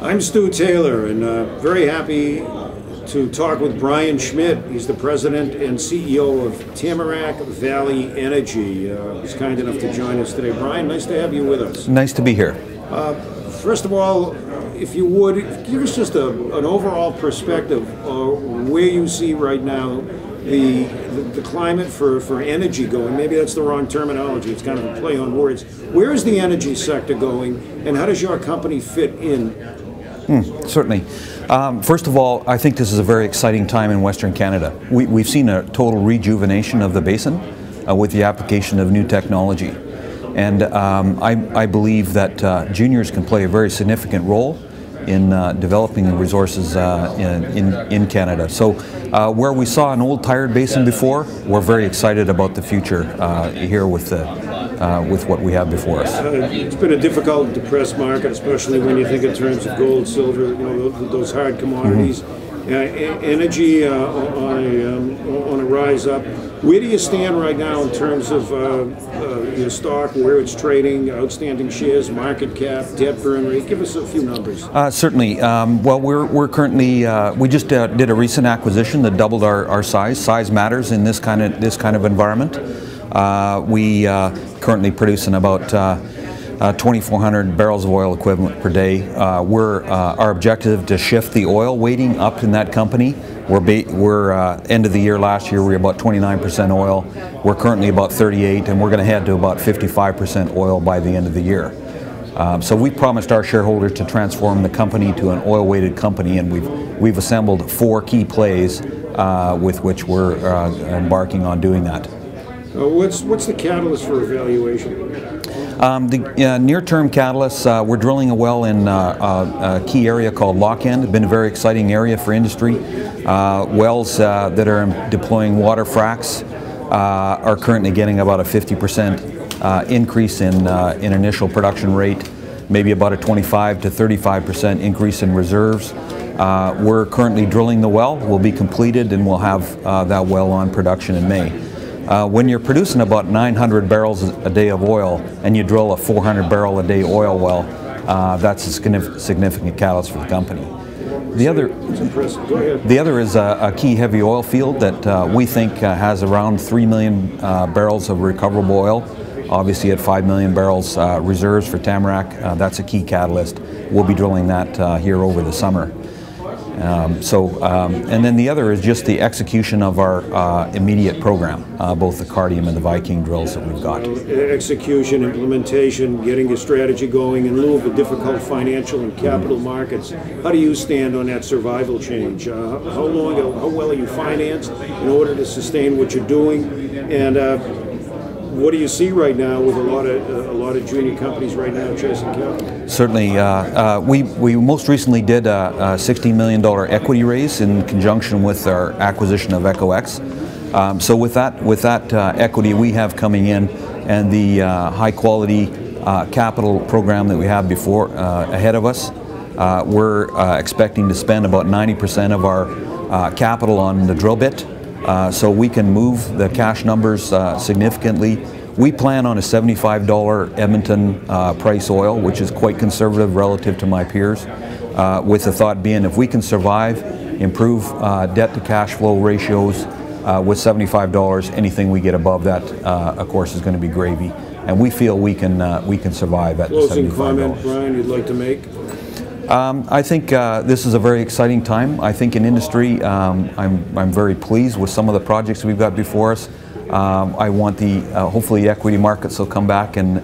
I'm Stu Taylor, and very happy to talk with Brian Schmidt. He's the president and CEO of Tamarack Valley Energy. He's kind enough to join us today. Brian, nice to have you with us. Nice to be here. First of all, if you would, give us just an overall perspective of where you see right now the climate for energy going. Maybe that's the wrong terminology. It's kind of a play on words. Where is the energy sector going, and how does your company fit in? Certainly. First of all, I think this is a very exciting time in Western Canada. We've seen a total rejuvenation of the basin with the application of new technology. And I believe that juniors can play a very significant role in developing the resources in Canada. So where we saw an old tired basin before, we're very excited about the future here with what we have before us. It's been a difficult, depressed market, especially when you think in terms of gold, silver, you know, those hard commodities. Energy on a rise up. Where do you stand right now in terms of your stock, where it's trading, outstanding shares, market cap, debt burn rate? Give us a few numbers. Certainly. Well, we're currently we just did a recent acquisition that doubled our size. Size matters in this kind of environment. We currently producing about 2,400 barrels of oil equivalent per day. Our objective to shift the oil weighting up in that company. We're end of the year last year we were about 29% oil. We're currently about 38%, and we're going to head to about 55% oil by the end of the year. So we promised our shareholders to transform the company to an oil-weighted company, and we've assembled 4 key plays with which we're embarking on doing that. What's the catalyst for evaluation? The near-term catalysts, we're drilling a well in a key area called Lock End. It's been a very exciting area for industry. Wells that are deploying water fracs are currently getting about a 50% increase in initial production rate, maybe about a 25 to 35% increase in reserves. We're currently drilling the well. We'll be completed, and we'll have that well on production in May. When you're producing about 900 barrels a day of oil and you drill a 400 barrel a day oil well, that's a significant catalyst for the company. The other is a key heavy oil field that we think has around 3 million barrels of recoverable oil. Obviously at 5 million barrels reserves for Tamarack, that's a key catalyst. We'll be drilling that here over the summer. And then the other is just the execution of our immediate program, both the Cardium and the Viking drills that we've got. Execution, implementation, getting your strategy going in lieu of the difficult financial and capital markets. How do you stand on that survival change? How well are you financed in order to sustain what you're doing? And what do you see right now with a lot of junior companies right now chasing capital? Certainly, we most recently did a $16 million equity raise in conjunction with our acquisition of EcoX. So with that equity we have coming in, and the high quality capital program that we have ahead of us, we're expecting to spend about 90% of our capital on the drill bit. So we can move the cash numbers significantly. We plan on a $75 Edmonton price oil, which is quite conservative relative to my peers, with the thought being if we can survive, improve debt to cash flow ratios with $75, anything we get above that, of course, is going to be gravy. And we feel we can survive at the $75. Closing comment, Brian, you'd like to make? I think this is a very exciting time. I think in industry, I'm very pleased with some of the projects we've got before us. I want hopefully equity markets will come back and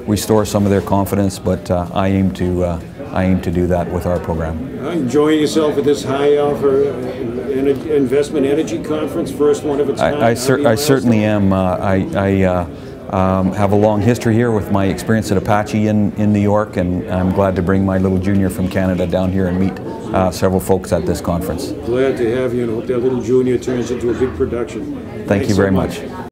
restore some of their confidence, but I aim to do that with our program. Enjoying yourself at this HiAlpha Investment Energy Conference, first one of its kind? I certainly am. I have a long history here with my experience at Apache in New York, and I'm glad to bring my little junior from Canada down here and meet several folks at this conference. Glad to have you, and hope that little junior turns into a big production. Thank you very much.